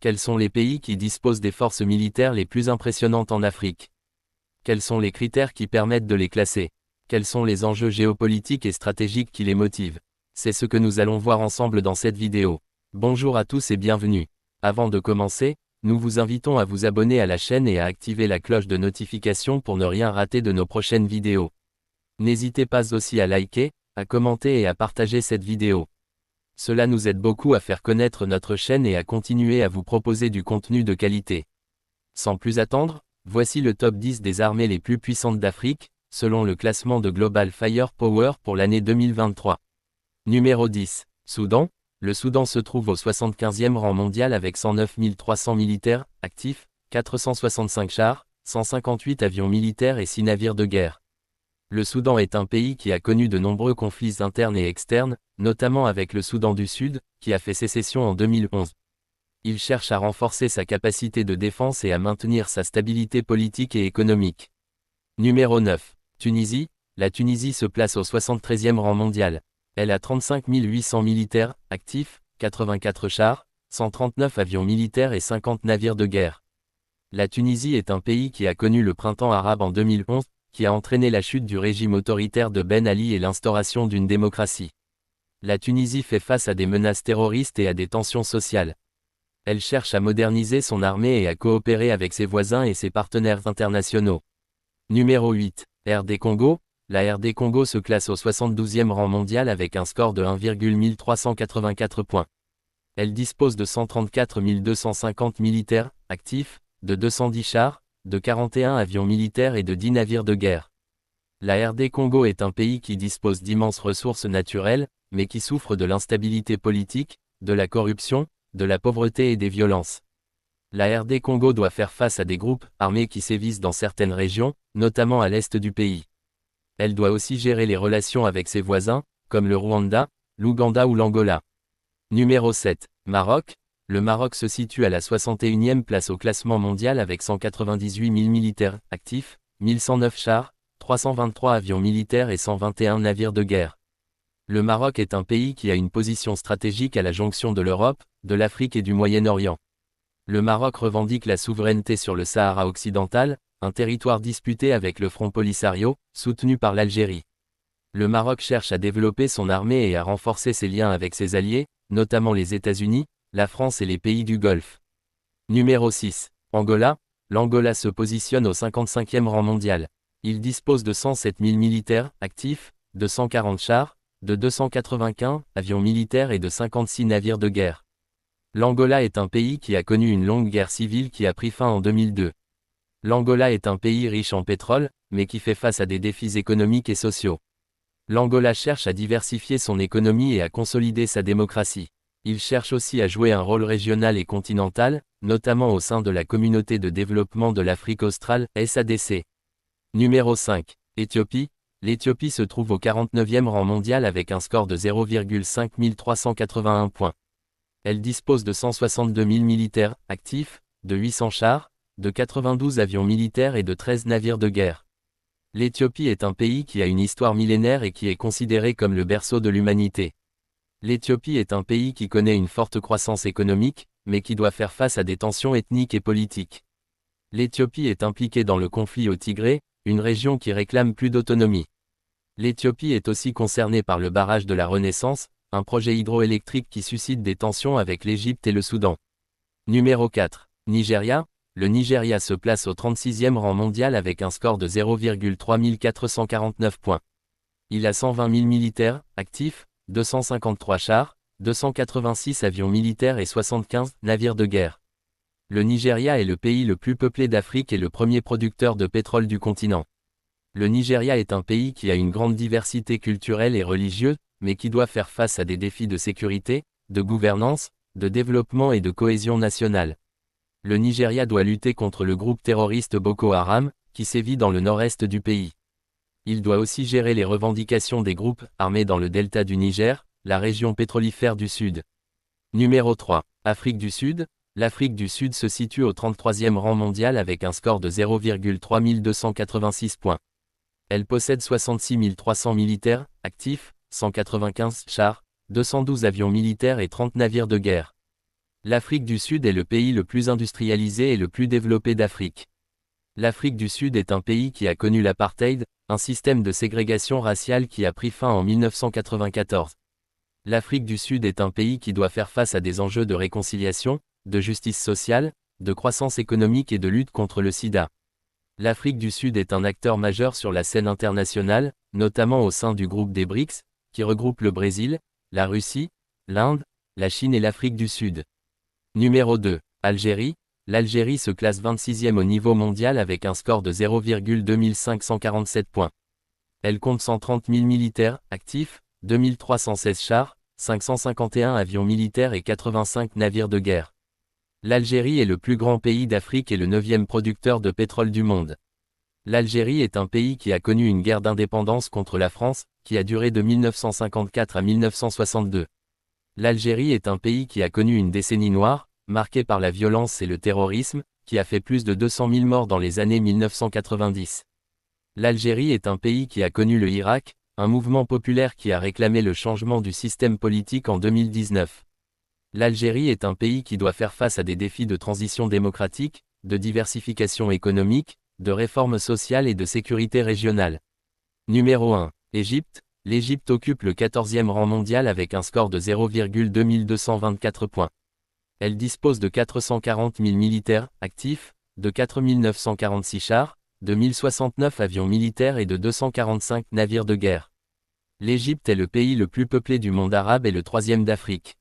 Quels sont les pays qui disposent des forces militaires les plus impressionnantes en Afrique? Quels sont les critères qui permettent de les classer? Quels sont les enjeux géopolitiques et stratégiques qui les motivent? C'est ce que nous allons voir ensemble dans cette vidéo. Bonjour à tous et bienvenue. Avant de commencer, nous vous invitons à vous abonner à la chaîne et à activer la cloche de notification pour ne rien rater de nos prochaines vidéos. N'hésitez pas aussi à liker, à commenter et à partager cette vidéo. Cela nous aide beaucoup à faire connaître notre chaîne et à continuer à vous proposer du contenu de qualité. Sans plus attendre, voici le top 10 des armées les plus puissantes d'Afrique, selon le classement de Global Firepower pour l'année 2023. Numéro 10. Soudan. Le Soudan se trouve au 75e rang mondial avec 109 300 militaires actifs, 465 chars, 158 avions militaires et 6 navires de guerre. Le Soudan est un pays qui a connu de nombreux conflits internes et externes, notamment avec le Soudan du Sud, qui a fait sécession en 2011. Il cherche à renforcer sa capacité de défense et à maintenir sa stabilité politique et économique. Numéro 9. Tunisie. La Tunisie se place au 73e rang mondial. Elle a 35 800 militaires actifs, 84 chars, 139 avions militaires et 50 navires de guerre. La Tunisie est un pays qui a connu le printemps arabe en 2011, qui a entraîné la chute du régime autoritaire de Ben Ali et l'instauration d'une démocratie. La Tunisie fait face à des menaces terroristes et à des tensions sociales. Elle cherche à moderniser son armée et à coopérer avec ses voisins et ses partenaires internationaux. Numéro 8. RD Congo. La RD Congo se classe au 72e rang mondial avec un score de 1,1384 points. Elle dispose de 134 250 militaires actifs, de 210 chars, de 41 avions militaires et de 10 navires de guerre. La RD Congo est un pays qui dispose d'immenses ressources naturelles, mais qui souffre de l'instabilité politique, de la corruption, de la pauvreté et des violences. La RD Congo doit faire face à des groupes armés qui sévissent dans certaines régions, notamment à l'est du pays. Elle doit aussi gérer les relations avec ses voisins, comme le Rwanda, l'Ouganda ou l'Angola. Numéro 7. Maroc. Le Maroc se situe à la 61e place au classement mondial avec 198 000 militaires actifs, 1109 chars, 323 avions militaires et 121 navires de guerre. Le Maroc est un pays qui a une position stratégique à la jonction de l'Europe, de l'Afrique et du Moyen-Orient. Le Maroc revendique la souveraineté sur le Sahara occidental, un territoire disputé avec le Front Polisario, soutenu par l'Algérie. Le Maroc cherche à développer son armée et à renforcer ses liens avec ses alliés, notamment les États-Unis, la France et les pays du Golfe. Numéro 6. Angola. L'Angola se positionne au 55e rang mondial. Il dispose de 107 000 militaires actifs, de 140 chars, de 295 avions militaires et de 56 navires de guerre. L'Angola est un pays qui a connu une longue guerre civile qui a pris fin en 2002. L'Angola est un pays riche en pétrole, mais qui fait face à des défis économiques et sociaux. L'Angola cherche à diversifier son économie et à consolider sa démocratie. Il cherche aussi à jouer un rôle régional et continental, notamment au sein de la Communauté de développement de l'Afrique australe, SADC. Numéro 5. Éthiopie. L'Éthiopie se trouve au 49e rang mondial avec un score de 0,5381 points. Elle dispose de 162 000 militaires actifs, de 800 chars, de 92 avions militaires et de 13 navires de guerre. L'Éthiopie est un pays qui a une histoire millénaire et qui est considéré comme le berceau de l'humanité. L'Éthiopie est un pays qui connaît une forte croissance économique, mais qui doit faire face à des tensions ethniques et politiques. L'Éthiopie est impliquée dans le conflit au Tigré, une région qui réclame plus d'autonomie. L'Éthiopie est aussi concernée par le barrage de la Renaissance, un projet hydroélectrique qui suscite des tensions avec l'Égypte et le Soudan. Numéro 4. Nigeria. Le Nigeria se place au 36e rang mondial avec un score de 0,3449 points. Il a 120 000 militaires actifs, 253 chars, 286 avions militaires et 75 navires de guerre. Le Nigeria est le pays le plus peuplé d'Afrique et le premier producteur de pétrole du continent. Le Nigeria est un pays qui a une grande diversité culturelle et religieuse, mais qui doit faire face à des défis de sécurité, de gouvernance, de développement et de cohésion nationale. Le Nigeria doit lutter contre le groupe terroriste Boko Haram, qui sévit dans le nord-est du pays. Il doit aussi gérer les revendications des groupes armés dans le delta du Niger, la région pétrolifère du Sud. Numéro 3. Afrique du Sud. L'Afrique du Sud se situe au 33e rang mondial avec un score de 0,3286 points. Elle possède 66 300 militaires actifs, 195 chars, 212 avions militaires et 30 navires de guerre. L'Afrique du Sud est le pays le plus industrialisé et le plus développé d'Afrique. L'Afrique du Sud est un pays qui a connu l'apartheid, un système de ségrégation raciale qui a pris fin en 1994. L'Afrique du Sud est un pays qui doit faire face à des enjeux de réconciliation, de justice sociale, de croissance économique et de lutte contre le sida. L'Afrique du Sud est un acteur majeur sur la scène internationale, notamment au sein du groupe des BRICS, qui regroupe le Brésil, la Russie, l'Inde, la Chine et l'Afrique du Sud. Numéro 2. Algérie. L'Algérie se classe 26e au niveau mondial avec un score de 0,2547 points. Elle compte 130 000 militaires actifs, 2316 chars, 551 avions militaires et 85 navires de guerre. L'Algérie est le plus grand pays d'Afrique et le 9e producteur de pétrole du monde. L'Algérie est un pays qui a connu une guerre d'indépendance contre la France, qui a duré de 1954 à 1962. L'Algérie est un pays qui a connu une décennie noire, marquée par la violence et le terrorisme, qui a fait plus de 200 000 morts dans les années 1990. L'Algérie est un pays qui a connu le Irak, un mouvement populaire qui a réclamé le changement du système politique en 2019. L'Algérie est un pays qui doit faire face à des défis de transition démocratique, de diversification économique, de réformes sociales et de sécurité régionale. Numéro 1. Égypte. L'Égypte occupe le 14e rang mondial avec un score de 0,2224 points. Elle dispose de 440 000 militaires actifs, de 4 946 chars, de 1069 avions militaires et de 245 navires de guerre. L'Égypte est le pays le plus peuplé du monde arabe et le 3e d'Afrique.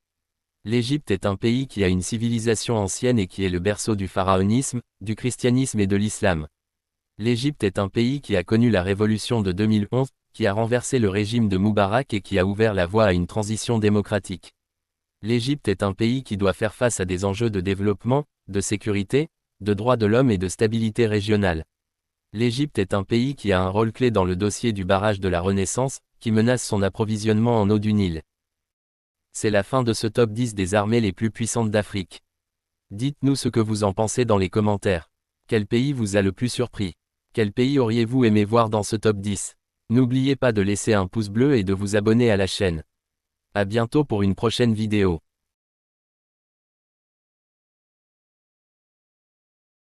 L'Égypte est un pays qui a une civilisation ancienne et qui est le berceau du pharaonisme, du christianisme et de l'islam. L'Égypte est un pays qui a connu la révolution de 2011, qui a renversé le régime de Moubarak et qui a ouvert la voie à une transition démocratique. L'Égypte est un pays qui doit faire face à des enjeux de développement, de sécurité, de droits de l'homme et de stabilité régionale. L'Égypte est un pays qui a un rôle clé dans le dossier du barrage de la Renaissance, qui menace son approvisionnement en eau du Nil. C'est la fin de ce top 10 des armées les plus puissantes d'Afrique. Dites-nous ce que vous en pensez dans les commentaires. Quel pays vous a le plus surpris? Quel pays auriez-vous aimé voir dans ce top 10? N'oubliez pas de laisser un pouce bleu et de vous abonner à la chaîne. À bientôt pour une prochaine vidéo.